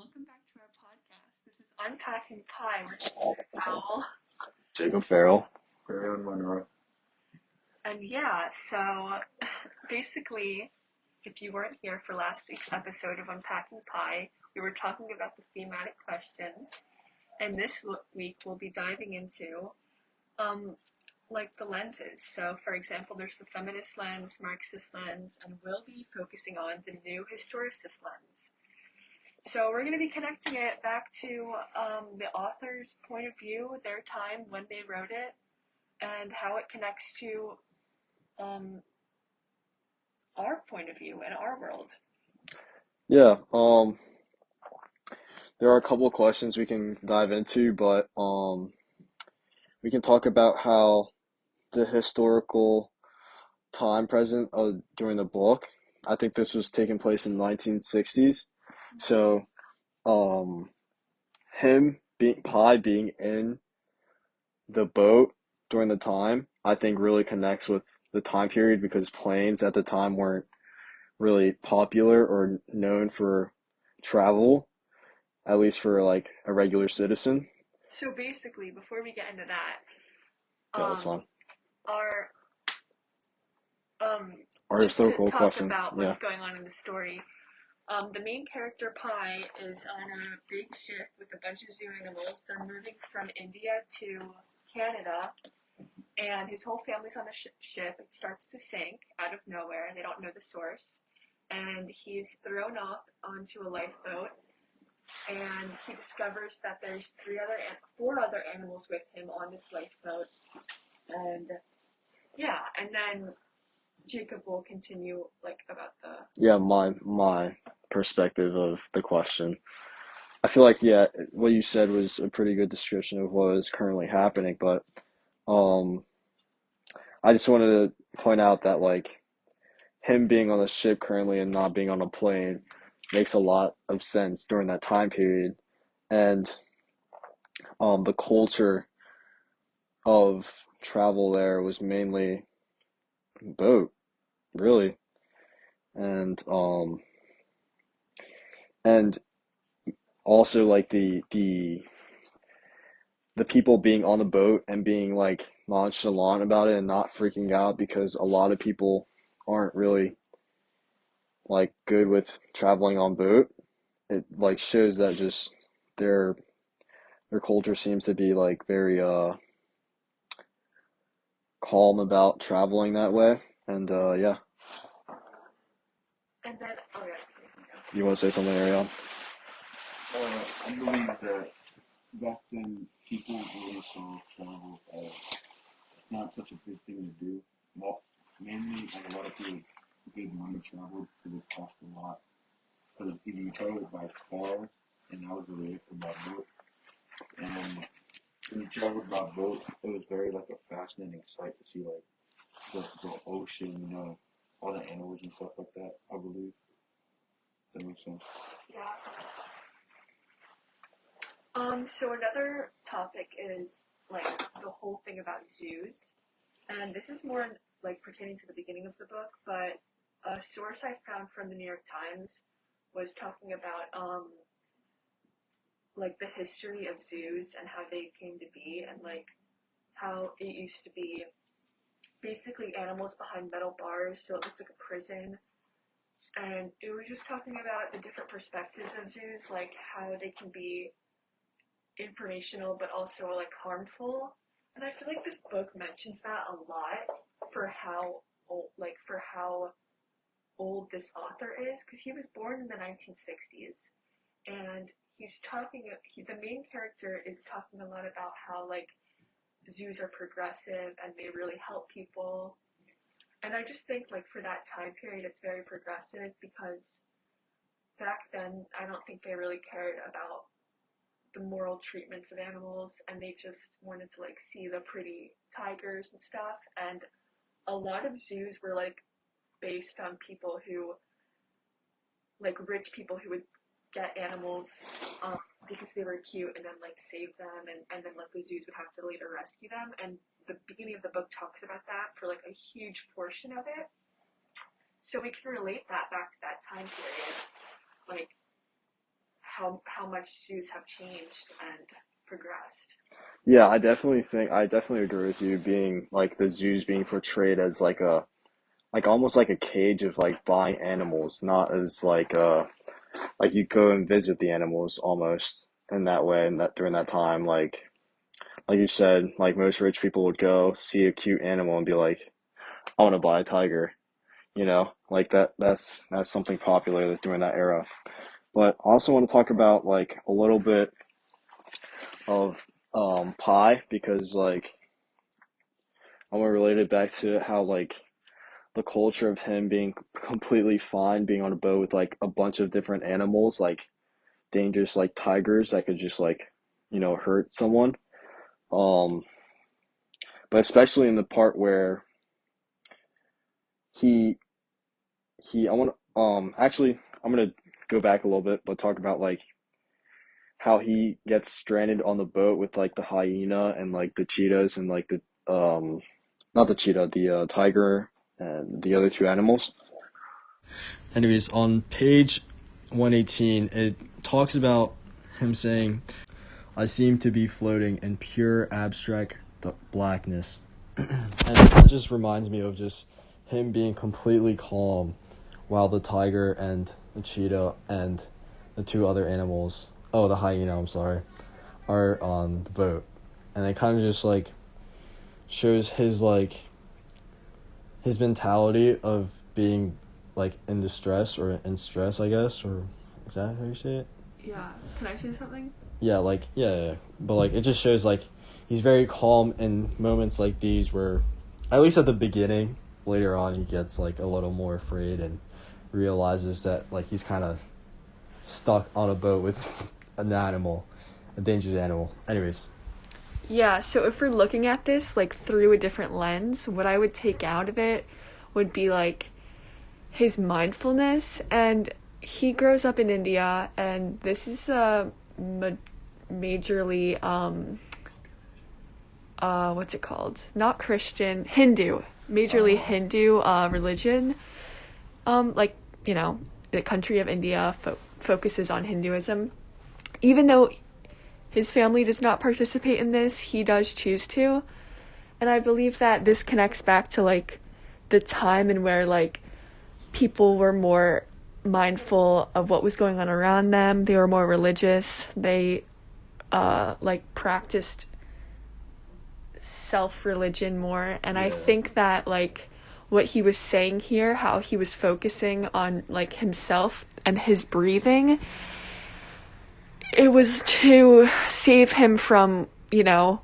welcome back to our podcast. This is Unpacking Pie with Mr. Owl. Jacob Farrell. Aaron Monroe. And yeah, so basically, if you weren't here for last week's episode of Unpacking Pie, we were talking about the thematic questions. And this week we'll be diving into like the lenses. So for example, there's the feminist lens, Marxist lens, and we'll be focusing on the new historicist lens. So we're going to be connecting it back to the author's point of view, their time, when they wrote it, and how it connects to our point of view and our world. Yeah, there are a couple of questions we can dive into, but we can talk about how the historical time present during the book. I think this was taking place in the 1960s. So, Pi being in the boat during the time, I think really connects with the time period because planes at the time weren't really popular or known for travel, at least for like a regular citizen. So basically, before we get into that, Yeah, that's fine. our Our just to historical talk question. about Yeah. what's going on in the story. The main character, Pi, is on a big ship with a bunch of zoo animals. They're moving from India to Canada, and his whole family's on the ship. It starts to sink out of nowhere. They don't know the source, and he's thrown off onto a lifeboat, and he discovers that there's four other animals with him on this lifeboat, and yeah, and then Jacob will continue about the Yeah, my perspective of the question. I feel like what you said was a pretty good description of what is currently happening, but I just wanted to point out that like him being on the ship currently and not being on a plane makes a lot of sense during that time period, and the culture of travel there was mainly boat, really, and and also like the people being on the boat and being like nonchalant about it and not freaking out because a lot of people aren't really like good with traveling on boat. It like shows that just their their culture seems to be like very calm about traveling that way. And yeah, and then you want to say something, Ariane? I believe that back then people really saw travel as not such a big thing to do. Well, mainly, a lot of people did money travel because it cost a lot. Because either you traveled by car, and that was really it for by boat. And when you traveled by boat, it was very like a fascinating sight to see like the ocean, all the animals and stuff like that. I believe that makes sense. yeah. So another topic is like the whole thing about zoos, and this is more like pertaining to the beginning of the book, but a source I found from the New York Times was talking about like the history of zoos and how they came to be, and like how it used to be basically animals behind metal bars, so it looked like a prison. And it was just talking about the different perspectives of zoos, like how they can be informational but also like harmful. And I feel like this book mentions that a lot for how old this author is, because he was born in the 1960s, and the main character is talking a lot about how like zoos are progressive and they really help people. And I just think like for that time period it's very progressive, because back then I don't think they really cared about the moral treatments of animals, and they just wanted to like see the pretty tigers and stuff. And a lot of zoos were like based on people who, like rich people who would get animals because they were cute and then like save them, and then like the zoos would have to later rescue them. And the beginning of the book talks about that for like a huge portion of it, so we can relate that back to that time period, like how much zoos have changed and progressed. Yeah, I definitely agree with you being like the zoos being portrayed as like almost like a cage of like buying animals, not as like you go and visit the animals almost in that way and that during that time like you said, like most rich people would go see a cute animal and be like, I want to buy a tiger, you know, like that's something popular during that era. But I also want to talk about like a little bit of pie because like I want to relate it back to how like the culture of him being completely fine being on a boat with like a bunch of different animals like dangerous like tigers that could just like hurt someone. Um, but especially in the part where he I want to actually I'm gonna go back a little bit but talk about like how he gets stranded on the boat with like the hyena and like the cheetahs and like the not the cheetah, the tiger and the other two animals. Anyways, on page 118, it talks about him saying, I seem to be floating in pure abstract blackness. And that just reminds me of just him being completely calm while the tiger and the cheetah and the two other animals, oh, the hyena, I'm sorry, are on the boat. And it kind of just like shows his mentality of being like in distress or in stress, I guess, or is that how you say it? Yeah. Can I say something? Yeah, like yeah. But like it just shows like he's very calm in moments like these where at least at the beginning, later on he gets like a little more afraid and realizes that like he's kind of stuck on a boat with an animal, a dangerous animal. Anyways, Yeah, so if we're looking at this like through a different lens, what I would take out of it would be like his mindfulness. And he grows up in India, and this is a majorly what's it called, not Christian, Hindu, majorly Hindu religion. Like, you know, the country of India focuses on Hinduism. Even though his family does not participate in this, he does choose to. And I believe that this connects back to like the time and where like people were more mindful of what was going on around them. They were more religious. They like practiced self-religion more. And I think that like what he was saying here, how he was focusing on like himself and his breathing, it was to save him from, you know,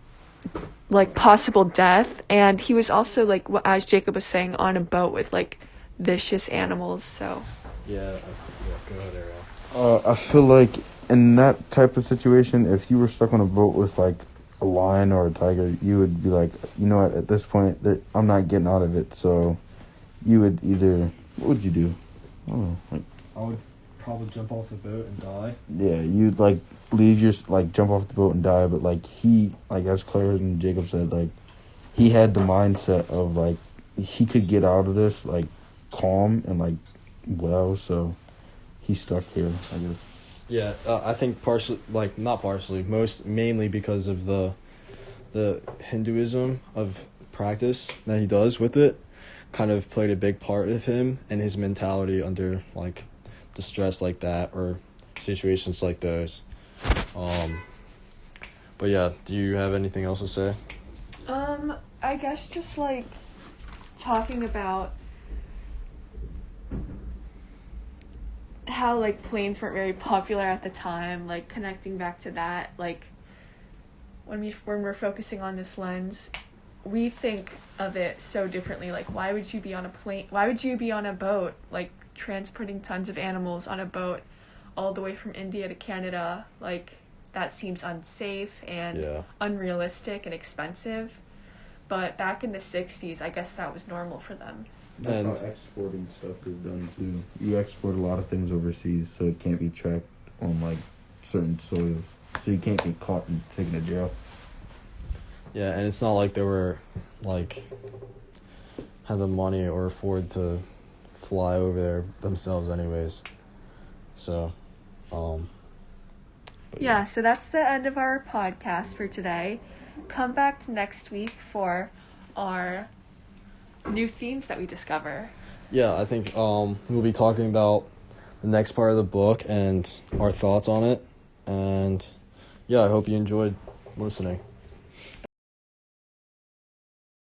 like possible death. And he was also like, as Jacob was saying, on a boat with like vicious animals. So yeah, go ahead, Ariel. I feel like in that type of situation, if you were stuck on a boat with like a lion or a tiger, you would be like, you know what, at this point, I'm not getting out of it. So you would either, what would you do? I don't know, like, I would probably jump off the boat and die. yeah, you'd like leave your, like jump off the boat and die. But like he, like as Claire and Jacob said, like he had the mindset of like he could get out of this like calm and like well, so he's stuck here, I guess. Yeah, I think partially, like not partially, most mainly because of the Hinduism of practice that he does with it, kind of played a big part of him and his mentality under like distress like that or situations like those. But yeah, do you have anything else to say? I guess just like talking about how like planes weren't very popular at the time, like connecting back to that, like when we're focusing on this lens, we think of it so differently. Like, why would you be on a plane? Why would you be on a boat, like transporting tons of animals on a boat all the way from India to Canada? Like, that seems unsafe and unrealistic and expensive. But back in the 60s, I guess that was normal for them. That's how exporting stuff is done too. You export a lot of things overseas, so it can't be tracked on like certain soils, so you can't get caught and taken to jail. Yeah, and it's not like they were like had the money or afford to fly over there themselves anyways. So, Yeah, so that's the end of our podcast for today. Come back to next week for our new themes that we discover. Yeah, I think we'll be talking about the next part of the book and our thoughts on it. And yeah, I hope you enjoyed listening.